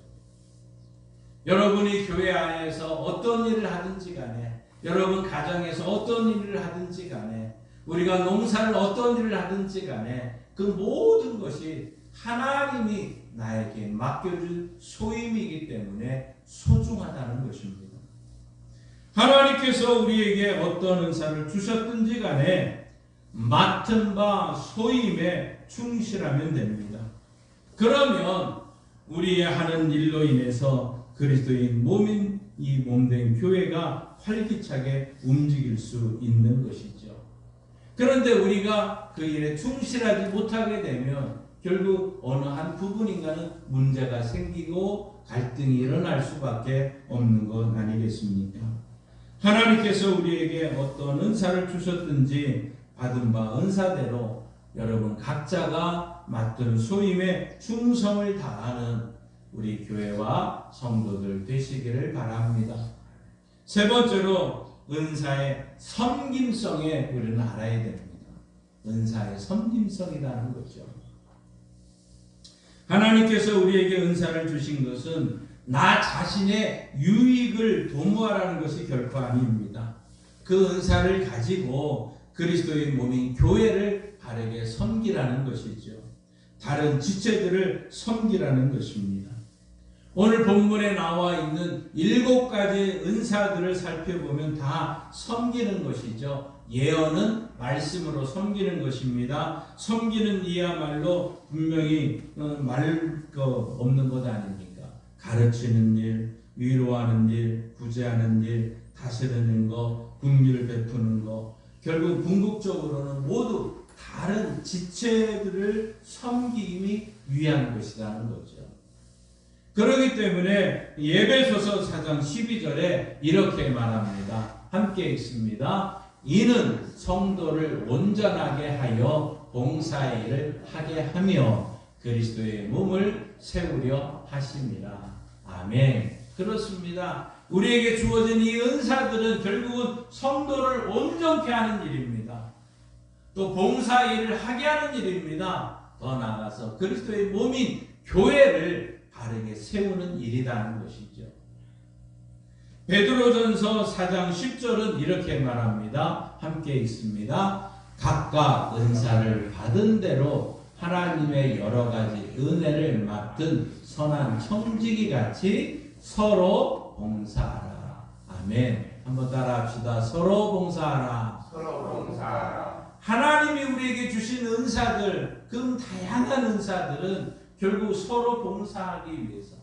S2: 여러분이 교회 안에서 어떤 일을 하든지 간에, 여러분 가정에서 어떤 일을 하든지 간에, 우리가 농사를 어떤 일을 하든지 간에 그 모든 것이 하나님이 나에게 맡겨준 소임이기 때문에 소중하다는 것입니다. 하나님께서 우리에게 어떤 은사를 주셨든지 간에 맡은 바 소임에 충실하면 됩니다. 그러면 우리의 하는 일로 인해서 그리스도인 몸인 이 몸된 교회가 활기차게 움직일 수 있는 것이죠. 그런데 우리가 그 일에 충실하지 못하게 되면 결국 어느 한 부분인가는 문제가 생기고 갈등이 일어날 수밖에 없는 것 아니겠습니까? 하나님께서 우리에게 어떤 은사를 주셨든지 받은 바 은사대로 여러분 각자가 맡은 소임에 충성을 다하는 우리 교회와 성도들 되시기를 바랍니다. 세 번째로 은사의 섬김성에 우리는 알아야 됩니다. 은사의 섬김성이라는 거죠. 하나님께서 우리에게 은사를 주신 것은 나 자신의 유익을 도모하라는 것이 결코 아닙니다. 그 은사를 가지고 그리스도의 몸인 교회를 바르게 섬기라는 것이죠. 다른 지체들을 섬기라는 것입니다. 오늘 본문에 나와 있는 7가지 은사들을 살펴보면 다 섬기는 것이죠. 예언은 말씀으로 섬기는 것입니다. 섬기는 이야말로 분명히 말 거 없는 것 아닙니까? 가르치는 일, 위로하는 일, 구제하는 일, 다스리는 것, 긍휼을 베푸는 것, 결국 궁극적으로는 모두 다른 지체들을 섬김이 위한 것이라는 거죠. 그렇기 때문에 에베소서 4장 12절에 이렇게 말합니다. 함께 읽습니다. 이는 성도를 온전하게 하여 봉사의 일을 하게 하며 그리스도의 몸을 세우려 하심이라. 아멘. 그렇습니다. 우리에게 주어진 이 은사들은 결국은 성도를 온전케 하는 일입니다. 또 봉사 일을 하게 하는 일입니다. 더 나아가서 그리스도의 몸인 교회를 바르게 세우는 일이라는 것이죠. 베드로전서 4장 10절은 이렇게 말합니다. 함께 읽습니다. 각각 은사를 받은 대로 하나님의 여러 가지 은혜를 맡은 선한 청지기 같이 서로 봉사하라. 아멘. 한번 따라합시다. 서로 봉사하라.
S3: 서로 봉사하라.
S2: 하나님이 우리에게 주신 은사들, 그 다양한 은사들은 결국 서로 봉사하기 위해서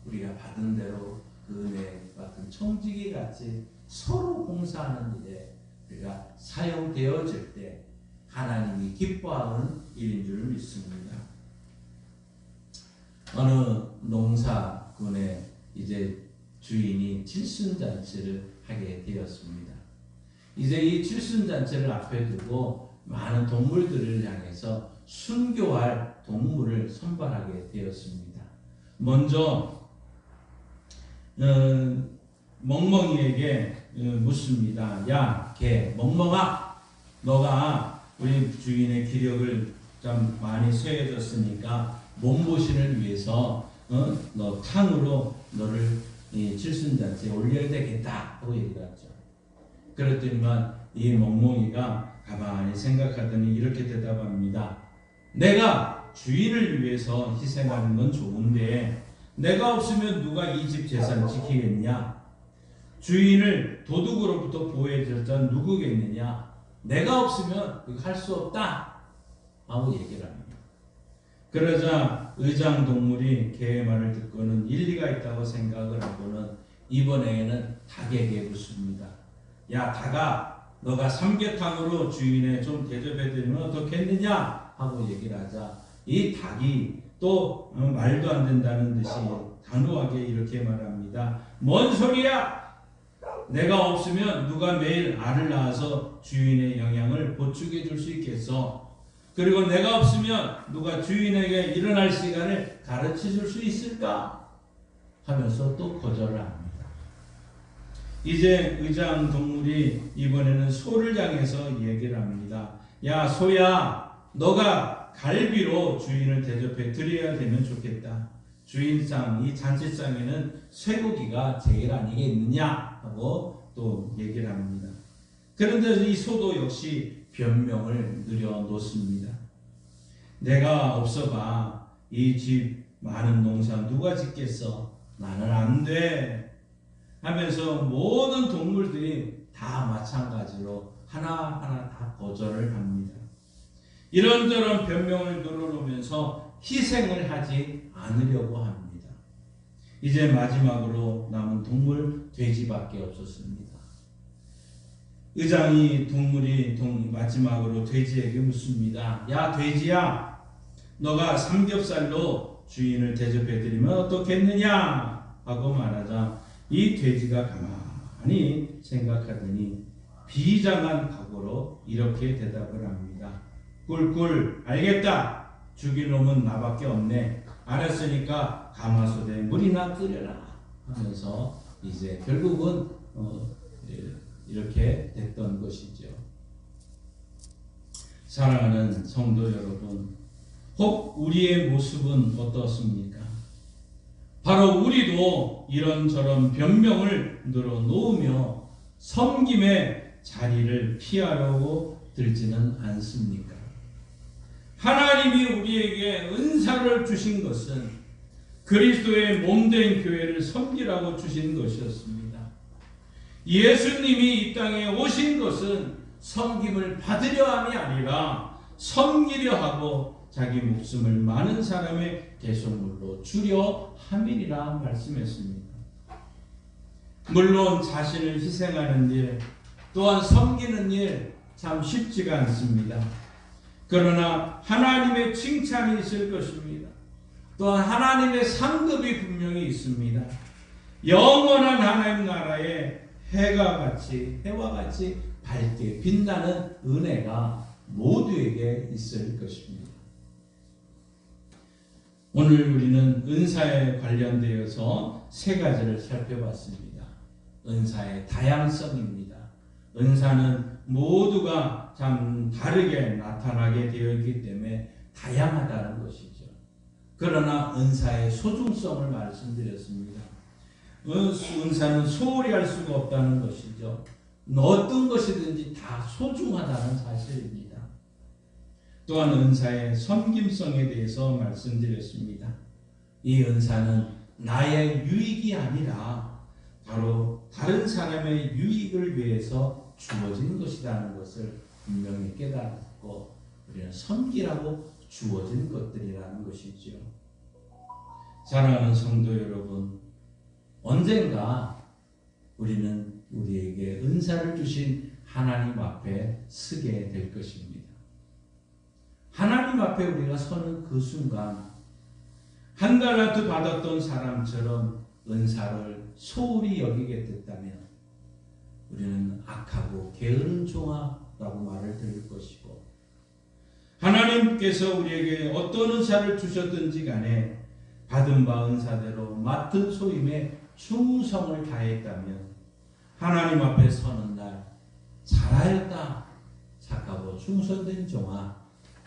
S2: 우리가 받은 대로 그 은혜 같은 청지기 같이 서로 봉사하는 일에 우리가 사용되어질 때 하나님이 기뻐하는 일인 줄 믿습니다. 어느 농사꾼의 이제 주인이 칠순잔치를 하게 되었습니다. 이제 이 칠순잔치를 앞에 두고 많은 동물들을 향해서 순교할 동물을 선발하게 되었습니다. 먼저 멍멍이에게 묻습니다. 야, 개, 멍멍아, 너가 우리 주인의 기력을 좀 많이 쇠해졌으니까 몸보신을 위해서 너 탕으로 너를 칠순잔치에 올려야 되겠다 하고 얘기를 하죠. 그랬더니만 이 멍멍이가 가만히 생각하더니 이렇게 대답합니다. 내가 주인을 위해서 희생하는 건 좋은데 내가 없으면 누가 이 집 재산 지키겠냐? 주인을 도둑으로부터 보호해줄 자는 누구겠느냐? 내가 없으면 이거 할 수 없다 하고 얘기를 합니다. 그러자 의장동물이 개의 말을 듣고는 일리가 있다고 생각을 하고는 이번에는 닭에게 묻습니다. 야 다가 너가 삼계탕으로 주인에 좀 대접해드리면 어떻겠느냐 하고 얘기를 하자 이 닭이 또 말도 안 된다는 듯이 단호하게 이렇게 말합니다. 뭔 소리야? 내가 없으면 누가 매일 알을 낳아서 주인의 영양을 보충해 줄 수 있겠어? 그리고 내가 없으면 누가 주인에게 일어날 시간을 가르쳐 줄 수 있을까? 하면서 또 거절을 합니다. 이제 의장 동물이 이번에는 소를 향해서 얘기를 합니다. 야 소야, 너가 갈비로 주인을 대접해 드려야 되면 좋겠다. 주인상 이 잔치상에는 쇠고기가 제일 아니겠느냐 하고 또 얘기를 합니다. 그런데 이 소도 역시 변명을 늘여놓습니다. 내가 없어봐 이 집 많은 농사 누가 짓겠어? 나는 안 돼. 하면서 모든 동물들이 다 마찬가지로 하나하나 다 거절을 합니다. 이런저런 변명을 늘어놓으면서 희생을 하지 않으려고 합니다. 이제 마지막으로 남은 동물 돼지밖에 없었습니다. 의장이 마지막으로 돼지에게 묻습니다. 야 돼지야, 너가 삼겹살로 주인을 대접해드리면 어떻겠느냐 하고 말하자 이 돼지가 가만히 생각하더니 비장한 각오로 이렇게 대답을 합니다. 꿀꿀 알겠다. 죽일 놈은 나밖에 없네. 알았으니까 가마솥에 물이나 끓여라 하면서 이제 결국은 이렇게 됐던 것이죠. 사랑하는 성도 여러분, 혹 우리의 모습은 어떻습니까? 바로 우리도 이런저런 변명을 늘어놓으며 섬김의 자리를 피하려고 들지는 않습니까? 하나님이 우리에게 은사를 주신 것은 그리스도의 몸된 교회를 섬기라고 주신 것이었습니다. 예수님이 이 땅에 오신 것은 섬김을 받으려 함이 아니라 섬기려 하고 자기 목숨을 많은 사람의 대속물로 주려 함이니라 말씀했습니다. 물론 자신을 희생하는 일 또한 섬기는 일 참 쉽지가 않습니다. 그러나 하나님의 칭찬이 있을 것입니다. 또한 하나님의 상급이 분명히 있습니다. 영원한 하나님 나라에 해와 같이 밝게 빛나는 은혜가 모두에게 있을 것입니다. 오늘 우리는 은사에 관련되어서 세 가지를 살펴봤습니다. 은사의 다양성입니다. 은사는 모두가 참 다르게 나타나게 되어 있기 때문에 다양하다는 것이죠. 그러나 은사의 소중성을 말씀드렸습니다. 은사는 소홀히 할 수가 없다는 것이죠. 어떤 것이든지 다 소중하다는 사실입니다. 또한 은사의 섬김성에 대해서 말씀드렸습니다. 이 은사는 나의 유익이 아니라 바로 다른 사람의 유익을 위해서 주어진 것이라는 것을 분명히 깨닫고 우리는 섬기라고 주어진 것들이라는 것이죠. 사랑하는 성도 여러분, 언젠가 우리는 우리에게 은사를 주신 하나님 앞에 서게 될 것입니다. 하나님 앞에 우리가 서는 그 순간 한 달란트 받았던 사람처럼 은사를 소홀히 여기게 됐다면 우리는 악하고 게으른 종아라고 말을 들을 것이고, 하나님께서 우리에게 어떤 은사를 주셨든지 간에 받은 바 은사대로 맡은 소임에 충성을 다했다면 하나님 앞에 서는 날 잘하였다, 착하고 충성된 종아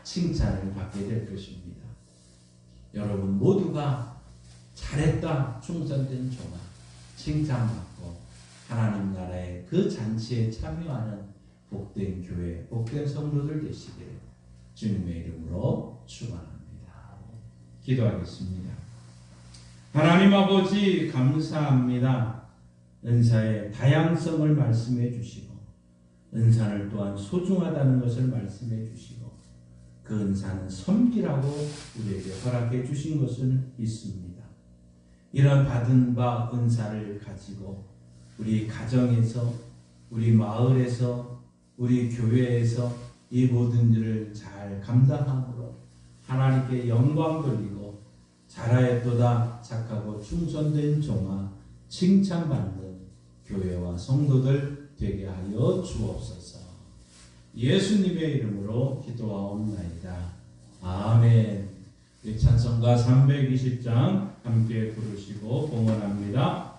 S2: 칭찬을 받게 될 것입니다. 여러분 모두가 잘했다, 충성된 종아 칭찬받고 하나님 나라의 그 잔치에 참여하는 복된 교회, 복된 성도들 되시기를 주님의 이름으로 축원합니다. 기도하겠습니다. 하나님 아버지 감사합니다. 은사의 다양성을 말씀해 주시고 은사를 또한 소중하다는 것을 말씀해 주시고 그 은사는 섬기라고 우리에게 허락해 주신 것을 믿습니다. 이런 받은 바 은사를 가지고 우리 가정에서, 우리 마을에서 우리 교회에서 이 모든 일을 잘 감당함으로 하나님께 영광 돌리고 잘하였도다 착하고 충성된 종아 칭찬받는 교회와 성도들 되게 하여 주옵소서. 예수님의 이름으로 기도하옵나이다. 아멘. 우리 찬송가 320장 함께 부르시고 봉헌합니다.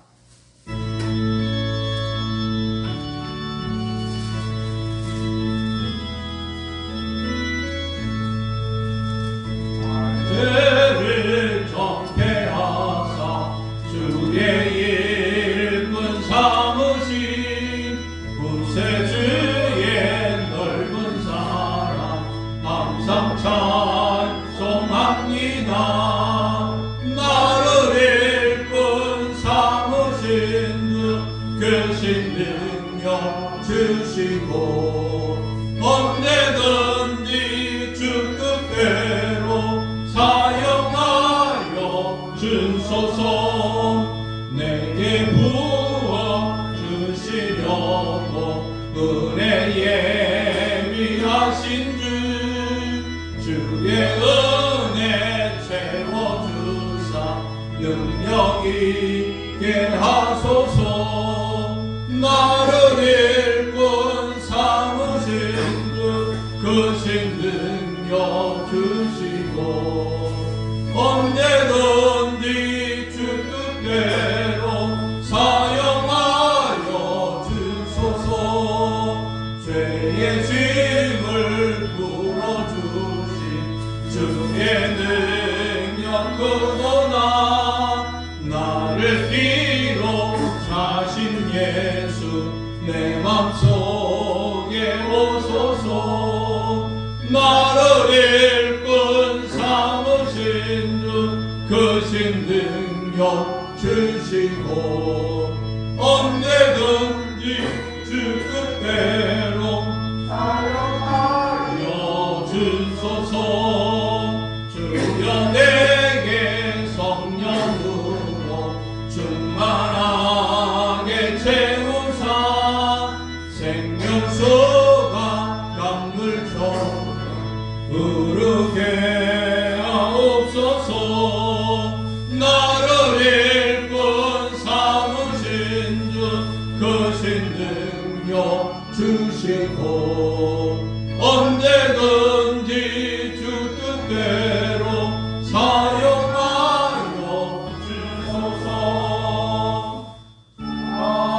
S1: 죄를 정케하사 주의 일꾼 삼으신 구세주의 넓은 사랑 항상 찬송합니다. 나를 일꾼 삼으신 주 크신 능력 주시고 언제든지 주 뜻대로 사용하여 주소서. 내게 부어 주시려고 은혜에 예비하신 주 주의 은혜 채워주사 능력 있게 하소서. 나를 일꾼 삼으신 주 크신 능력 주시고 언제든지 주 뜻대로 사용하여 주소서. 죄의 짐을 풀어주신 주의 능력 그도나 나를 비로 사신 예수 내 맘속에 오소서. 나를 일꾼 삼으신 주 크신 능력 주시고 언제든지 주 뜻대로 사용하여 주소서. 주여 내게 성령으로 충만하게 채우사 생명수가 강물처럼 흐르게 하옵소서. 나를 일꾼 삼으신 주 크신 능력 주시고 언제든지 주 뜻대로 사용하여 주소서. 아멘.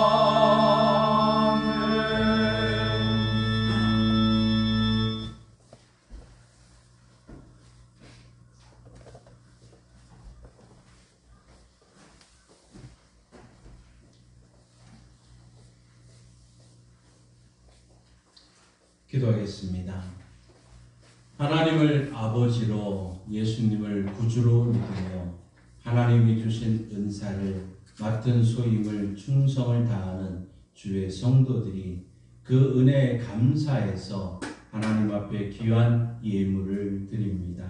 S2: 기도하겠습니다. 하나님을 아버지로 예수님을 구주로 믿으며 하나님이 주신 은사를 맡은 소임을 충성을 다하는 주의 성도들이 그 은혜에 감사해서 하나님 앞에 귀한 예물을 드립니다.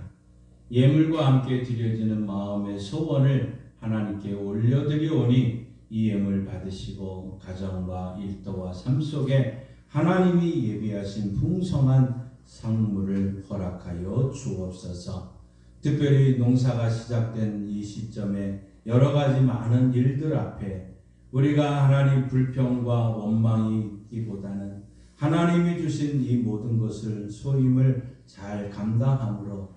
S2: 예물과 함께 드려지는 마음의 소원을 하나님께 올려드리오니 이 예물 받으시고 가정과 일터와 삶 속에 하나님이 예비하신 풍성한 상물을 허락하여 주옵소서. 특별히 농사가 시작된 이 시점에 여러 가지 많은 일들 앞에 우리가 하나님 불평과 원망이 있기보다는 하나님이 주신 이 모든 것을 소임을 잘 감당함으로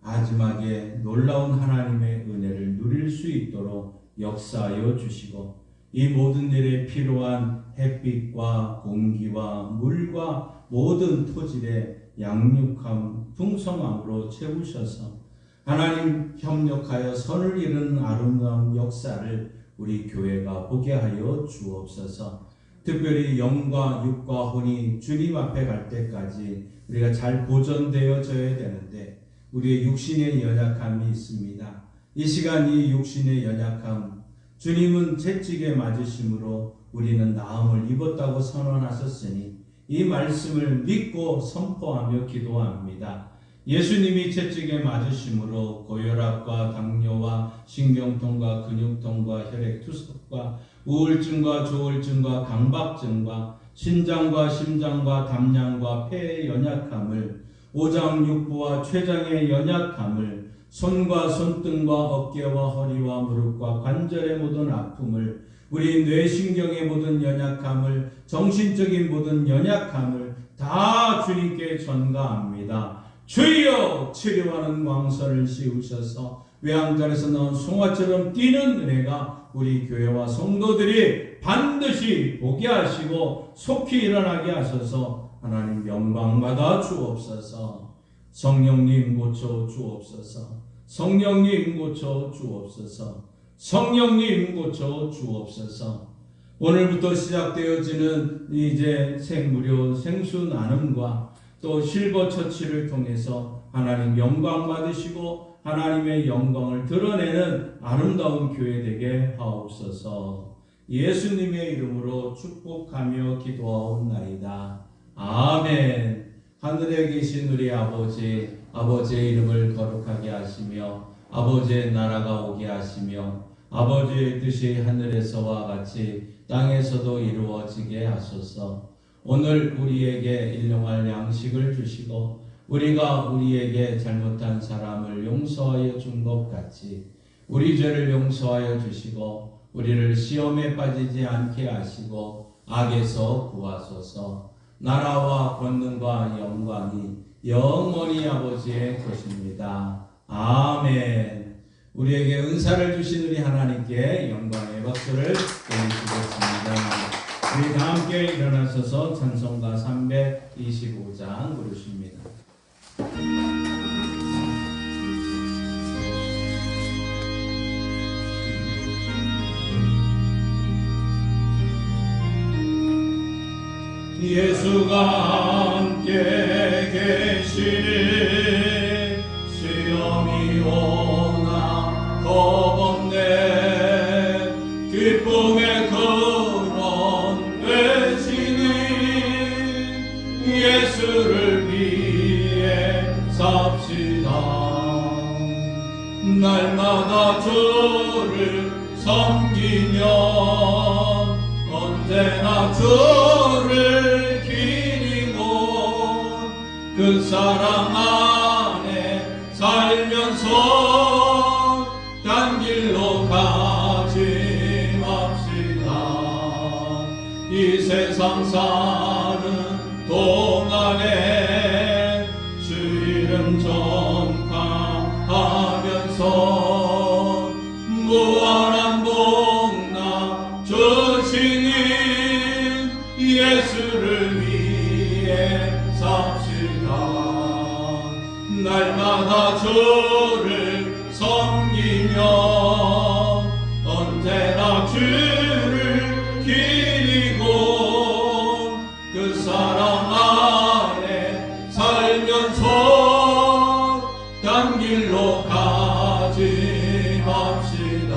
S2: 마지막에 놀라운 하나님의 은혜를 누릴 수 있도록 역사하여 주시고 이 모든 일에 필요한 햇빛과 공기와 물과 모든 토질의 양육함, 풍성함으로 채우셔서 하나님 협력하여 선을 이루는 아름다운 역사를 우리 교회가 보게 하여 주옵소서. 특별히 영과 육과 혼이 주님 앞에 갈 때까지 우리가 잘 보존되어져야 되는데 우리의 육신의 연약함이 있습니다. 이 시간 이 육신의 연약함 주님은 채찍에 맞으심으로 우리는 나음을 입었다고 선언하셨으니 이 말씀을 믿고 선포하며 기도합니다. 예수님이 채찍에 맞으심으로 고혈압과 당뇨와 신경통과 근육통과 혈액투석과 우울증과 조울증과 강박증과 신장과 심장과 담량과 폐의 연약함을, 오장육부와 췌장의 연약함을, 손과 손등과 어깨와 허리와 무릎과 관절의 모든 아픔을, 우리 뇌신경의 모든 연약함을, 정신적인 모든 연약함을 다 주님께 전가합니다. 주여, 치료하는 광선을 씌우셔서 외양간에서 나온 송아처럼 뛰는 은혜가 우리 교회와 성도들이 반드시 보게 하시고 속히 일어나게 하셔서 하나님 영광받아 주옵소서. 성령님 고쳐 주옵소서. 성령님 고쳐 주옵소서. 성령님 고쳐 주옵소서. 오늘부터 시작되어지는 이제 생무료 생수 나눔과 또 실버 처치를 통해서 하나님 영광 받으시고 하나님의 영광을 드러내는 아름다운 교회 되게 하옵소서. 예수님의 이름으로 축복하며 기도하옵나이다. 아멘. 하늘에 계신 우리 아버지, 아버지의 이름을 거룩하게 하시며 아버지의 나라가 오게 하시며 아버지의 뜻이 하늘에서와 같이 땅에서도 이루어지게 하소서. 오늘 우리에게 일용할 양식을 주시고 우리가 우리에게 잘못한 사람을 용서하여 준 것 같이 우리 죄를 용서하여 주시고 우리를 시험에 빠지지 않게 하시고 악에서 구하소서. 나라와 권능과 영광이 영원히 아버지의 것입니다. 아멘. 우리에게 은사를 주신 우리 하나님께 영광의 박수를 보내주겠습니다. 우리 다 함께 일어나셔서 찬송가 325장 부르십니다.
S1: 예수가 함께 계시니 시험이 오나 겁없네. 기쁨의 근원 되시니 예수를 위해 삽시다. 날마다 주를 섬기며 언제나 주를 기리고 그 사랑 안에 살면서 딴 길로 가지 맙시다. 이 세상 사는 동안에 주 이름 전파하면서 무한한 복나 주시니 예수를 위해 삽시다. 날마다 주를 섬기며 언제나 주를 기리고 그 사랑 안에 살면서 딴 길로 가지 맙시다.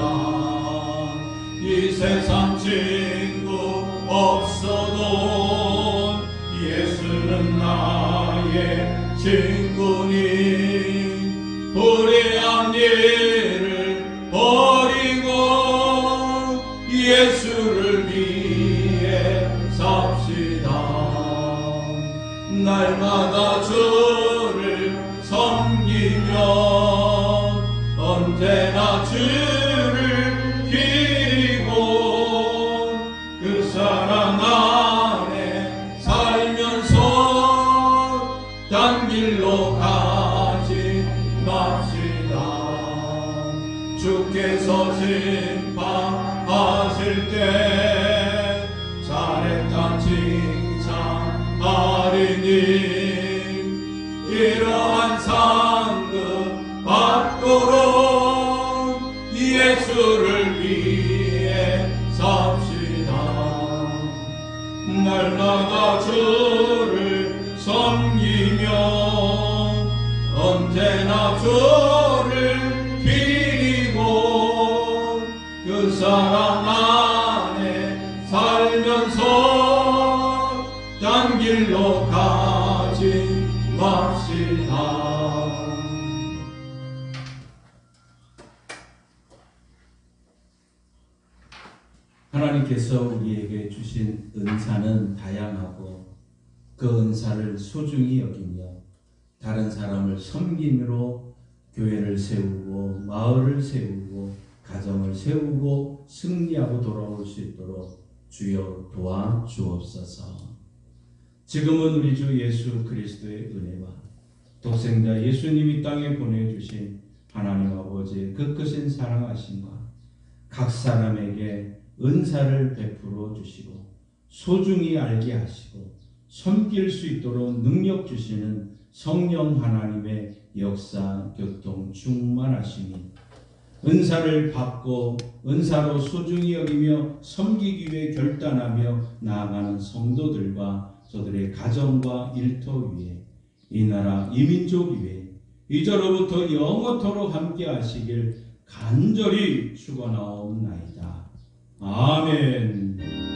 S1: 이 세상 친구 없어도 예수는 나의 친구니 불의한 일을 버리고 예수를 위해 삽시다. 날마다 주를 섬기며 언제나 주를 기리고 그 사랑 안에 살면서 딴 길로 가지 맙시다. 주께서 심판하실 때 잘했다 칭찬하리니 이러한 상급 받도록 예수를 위해 삽시다. 날마다 주를 섬기며 언제나 주를 기리고 그 사랑 안에 살면서 딴 길로 가지 맙시다.
S2: 하나님께서 우리에게 주신 은사는 다양하고 그 은사를 소중히 여기며 다른 사람을 섬김으로 교회를 세우고 마을을 세우고 가정을 세우고 승리하고 돌아올 수 있도록 주여 도와 주옵소서. 지금은 우리 주 예수 그리스도의 은혜와 독생자 예수님이 땅에 보내주신 하나님 아버지의 그 크신 사랑하심과 각 사람에게 은사를 베풀어 주시고 소중히 알게 하시고 섬길 수 있도록 능력 주시는 성령 하나님의 역사, 교통, 충만하심이 은사를 받고 은사로 소중히 여기며 섬기기 위해 결단하며 나아가는 성도들과 저들의 가정과 일터 위에 이 나라 이 민족 위에 이제로부터 영원토록 함께 하시길 간절히 축원하옵나이다. 아멘.